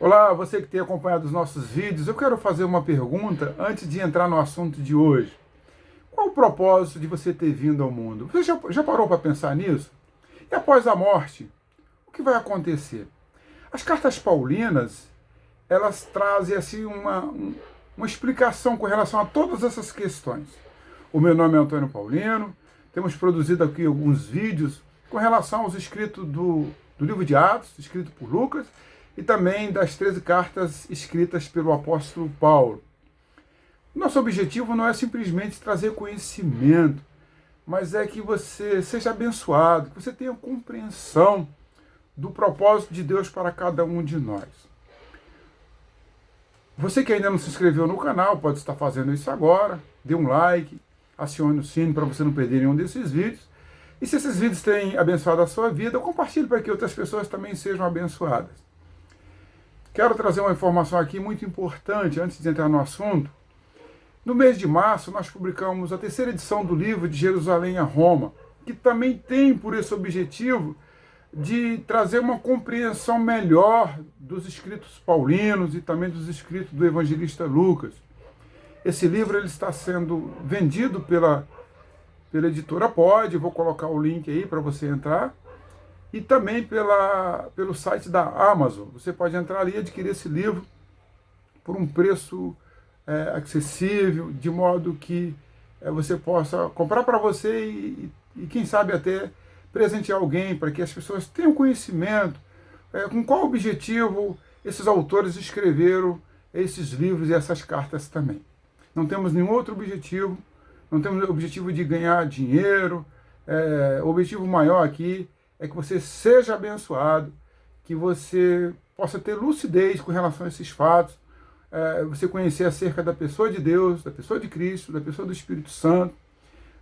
Olá, você que tem acompanhado os nossos vídeos, eu quero fazer uma pergunta antes de entrar no assunto de hoje. Qual o propósito de você ter vindo ao mundo? Você já parou para pensar nisso? E após a morte, o que vai acontecer? As cartas paulinas, elas trazem assim uma explicação com relação a todas essas questões. O meu nome é Antônio Paulino, temos produzido aqui alguns vídeos com relação aos escritos do livro de Atos, escrito por Lucas, e também das 13 cartas escritas pelo apóstolo Paulo. Nosso objetivo não é simplesmente trazer conhecimento, mas é que você seja abençoado, que você tenha compreensão do propósito de Deus para cada um de nós. Você que ainda não se inscreveu no canal, pode estar fazendo isso agora, dê um like, acione o sino para você não perder nenhum desses vídeos. E se esses vídeos têm abençoado a sua vida, compartilhe para que outras pessoas também sejam abençoadas. Quero trazer uma informação aqui muito importante antes de entrar no assunto. No mês de março, nós publicamos a terceira edição do livro de Jerusalém a Roma, que também tem por esse objetivo de trazer uma compreensão melhor dos escritos paulinos e também dos escritos do evangelista Lucas. Esse livro ele está sendo vendido pela editora Pod, vou colocar o link aí para você entrar, e também pelo site da Amazon. Você pode entrar ali e adquirir esse livro por um preço acessível, de modo que você possa comprar para você e quem sabe até presentear alguém, para que as pessoas tenham conhecimento com qual objetivo esses autores escreveram esses livros e essas cartas também. Não temos nenhum outro objetivo, não temos o objetivo de ganhar dinheiro, o objetivo maior aqui é que você seja abençoado, que você possa ter lucidez com relação a esses fatos, você conhecer acerca da pessoa de Deus, da pessoa de Cristo, da pessoa do Espírito Santo,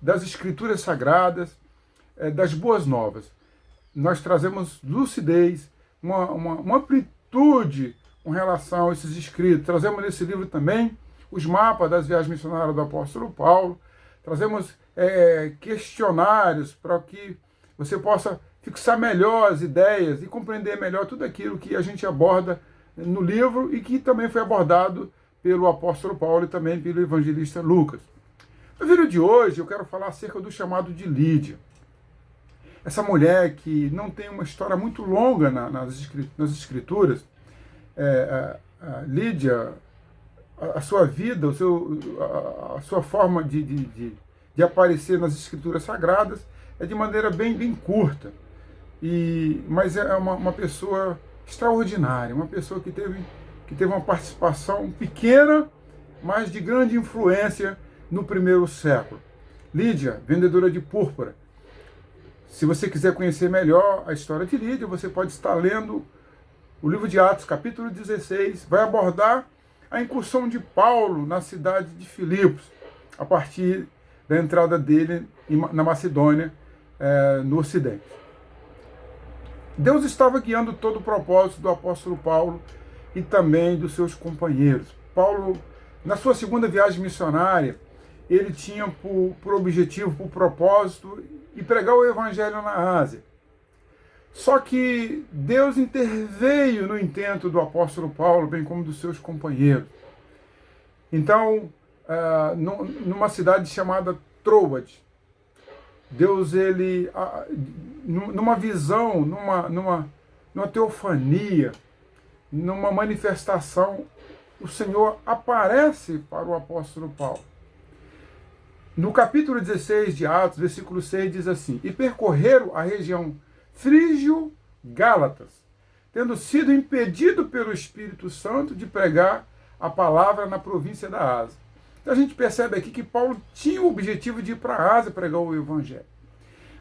das Escrituras Sagradas, das boas novas. Nós trazemos lucidez, uma amplitude com relação a esses escritos. Trazemos nesse livro também os mapas das viagens missionárias do apóstolo Paulo, trazemos questionários para que você possa fixar melhor as ideias e compreender melhor tudo aquilo que a gente aborda no livro e que também foi abordado pelo apóstolo Paulo e também pelo evangelista Lucas. No vídeo de hoje eu quero falar acerca do chamado de Lídia. Essa mulher que não tem uma história muito longa nas escrituras, Lídia, a sua vida, a sua forma de aparecer nas escrituras sagradas é de maneira bem curta. Mas é uma pessoa extraordinária, uma pessoa que teve uma participação pequena, mas de grande influência no primeiro século. Lídia, vendedora de púrpura. Se você quiser conhecer melhor a história de Lídia, você pode estar lendo o livro de Atos, capítulo 16, vai abordar a incursão de Paulo na cidade de Filipos, a partir da entrada dele na Macedônia, no Ocidente. Deus estava guiando todo o propósito do apóstolo Paulo e também dos seus companheiros. Paulo, na sua segunda viagem missionária, ele tinha por objetivo, por propósito, ir pregar o evangelho na Ásia. Só que Deus interveio no intento do apóstolo Paulo, bem como dos seus companheiros. Então, numa cidade chamada Troade, Deus, ele, numa visão, numa teofania, numa manifestação, o Senhor aparece para o apóstolo Paulo. No capítulo 16 de Atos, versículo 6, diz assim: e percorreram a região Frígio-Gálatas, tendo sido impedido pelo Espírito Santo de pregar a palavra na província da Ásia. Então a gente percebe aqui que Paulo tinha o objetivo de ir para a Ásia pregar o Evangelho.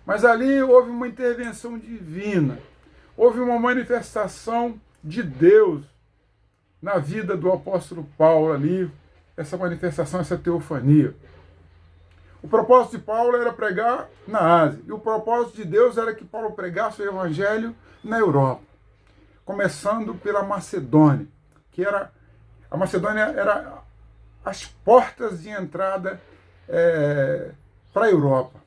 Mas ali houve uma intervenção divina, houve uma manifestação de Deus na vida do apóstolo Paulo ali, essa manifestação, essa teofania. O propósito de Paulo era pregar na Ásia, e o propósito de Deus era que Paulo pregasse o Evangelho na Europa, começando pela Macedônia, a Macedônia era as portas de entrada para a Europa.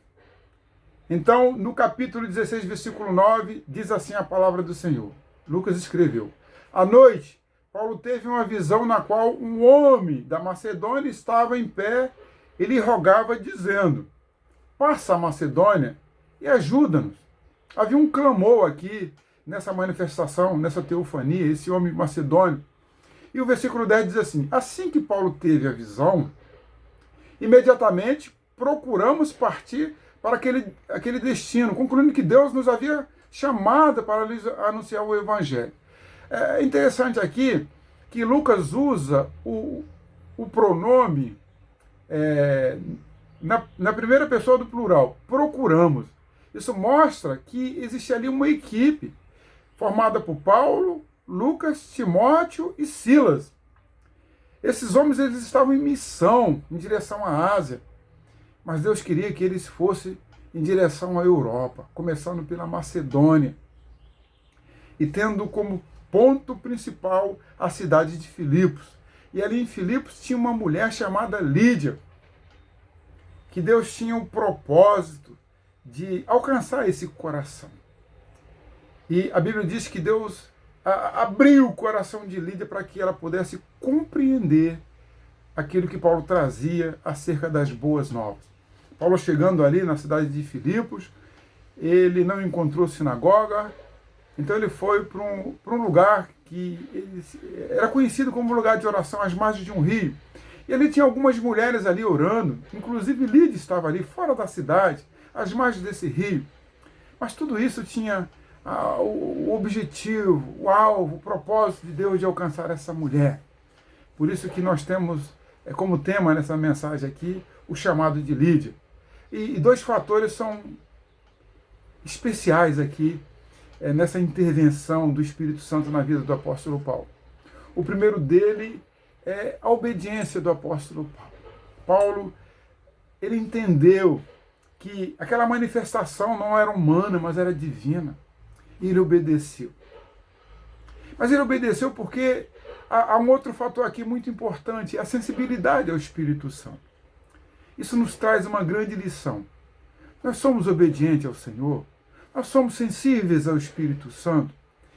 Então, no capítulo 16, versículo 9, diz assim a palavra do Senhor. Lucas escreveu: à noite, Paulo teve uma visão na qual um homem da Macedônia estava em pé, ele rogava dizendo: passa a Macedônia e ajuda-nos. Havia um clamor aqui nessa manifestação, nessa teofania, esse homem macedônio. E o versículo 10 diz assim: assim que Paulo teve a visão, imediatamente procuramos partir para aquele destino, concluindo que Deus nos havia chamado para lhes anunciar o Evangelho. É interessante aqui que Lucas usa o pronome na primeira pessoa do plural, procuramos. Isso mostra que existia ali uma equipe formada por Paulo, Lucas, Timóteo e Silas. Esses homens eles estavam em missão, em direção à Ásia, mas Deus queria que eles fossem em direção à Europa, começando pela Macedônia, e tendo como ponto principal a cidade de Filipos. E ali em Filipos tinha uma mulher chamada Lídia, que Deus tinha o propósito de alcançar esse coração. E a Bíblia diz que Deus abriu o coração de Lídia para que ela pudesse compreender aquilo que Paulo trazia acerca das boas novas. Paulo chegando ali na cidade de Filipos, ele não encontrou sinagoga, então ele foi para um lugar que era conhecido como lugar de oração, às margens de um rio. E ali tinha algumas mulheres ali orando, inclusive Lídia estava ali fora da cidade, às margens desse rio. Mas tudo isso tinha o objetivo, o alvo, o propósito de Deus de alcançar essa mulher. Por isso que nós temos como tema nessa mensagem aqui o chamado de Lídia. E dois fatores são especiais aqui nessa intervenção do Espírito Santo na vida do apóstolo Paulo. O primeiro dele é a obediência do apóstolo Paulo. Paulo, ele entendeu que aquela manifestação não era humana, mas era divina. E ele obedeceu. Mas ele obedeceu porque há um outro fator aqui muito importante, a sensibilidade ao Espírito Santo. Isso nos traz uma grande lição. Nós somos obedientes ao Senhor, nós somos sensíveis ao Espírito Santo.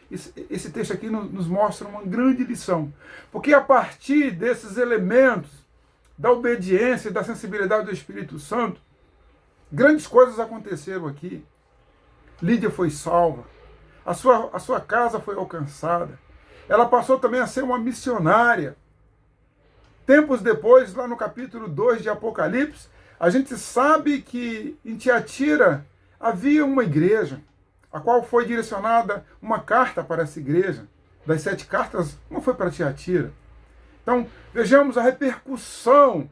Esse texto aqui nos mostra uma grande lição, porque a partir desses elementos da obediência e da sensibilidade do Espírito Santo, grandes coisas aconteceram aqui. Lídia foi salva, a sua casa foi alcançada, ela passou também a ser uma missionária. Tempos depois, lá no capítulo 2 de Apocalipse, a gente sabe que em Tiatira havia uma igreja, a qual foi direcionada uma carta para essa igreja. Das 7 cartas, uma foi para Tiatira. Então, vejamos a repercussão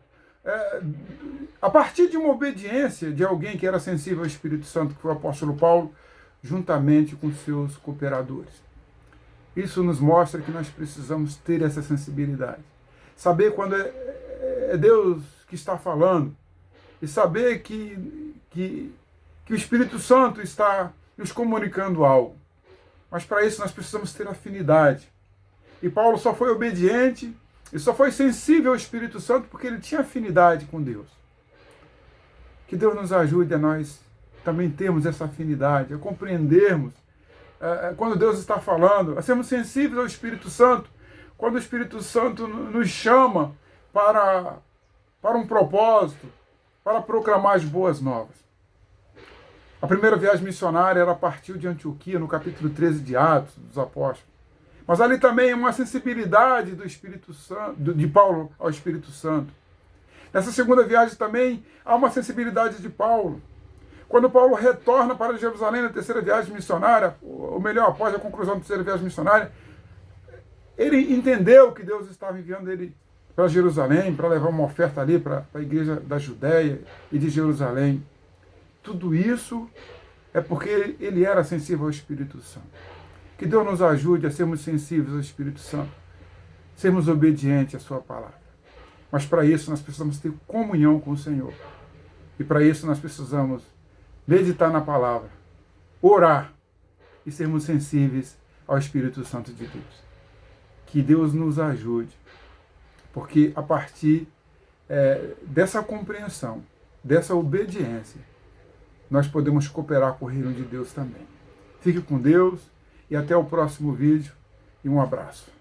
a partir de uma obediência de alguém que era sensível ao Espírito Santo, que foi o apóstolo Paulo, juntamente com seus cooperadores. Isso nos mostra que nós precisamos ter essa sensibilidade. Saber quando é Deus que está falando. E saber que o Espírito Santo está nos comunicando algo. Mas para isso nós precisamos ter afinidade. E Paulo só foi obediente e só foi sensível ao Espírito Santo porque ele tinha afinidade com Deus. Que Deus nos ajude a nós também termos essa afinidade, a compreendermos quando Deus está falando, a sermos sensíveis ao Espírito Santo, quando o Espírito Santo nos chama para um propósito, para proclamar as boas novas. A primeira viagem missionária, ela partiu de Antioquia, no capítulo 13 de Atos dos Apóstolos. Mas ali também é uma sensibilidade do Espírito Santo, de Paulo ao Espírito Santo. Nessa segunda viagem também há uma sensibilidade de Paulo. Quando Paulo retorna para Jerusalém na terceira viagem missionária, ou melhor, após a conclusão da terceira viagem missionária, ele entendeu que Deus estava enviando ele para Jerusalém, para levar uma oferta ali para a igreja da Judéia e de Jerusalém. Tudo isso é porque ele era sensível ao Espírito Santo. Que Deus nos ajude a sermos sensíveis ao Espírito Santo, sermos obedientes à sua palavra. Mas para isso nós precisamos ter comunhão com o Senhor. E para isso nós precisamos meditar na palavra, orar e sermos sensíveis ao Espírito Santo de Deus. Que Deus nos ajude, porque a partir dessa compreensão, dessa obediência, nós podemos cooperar com o reino de Deus também. Fique com Deus e até o próximo vídeo e um abraço.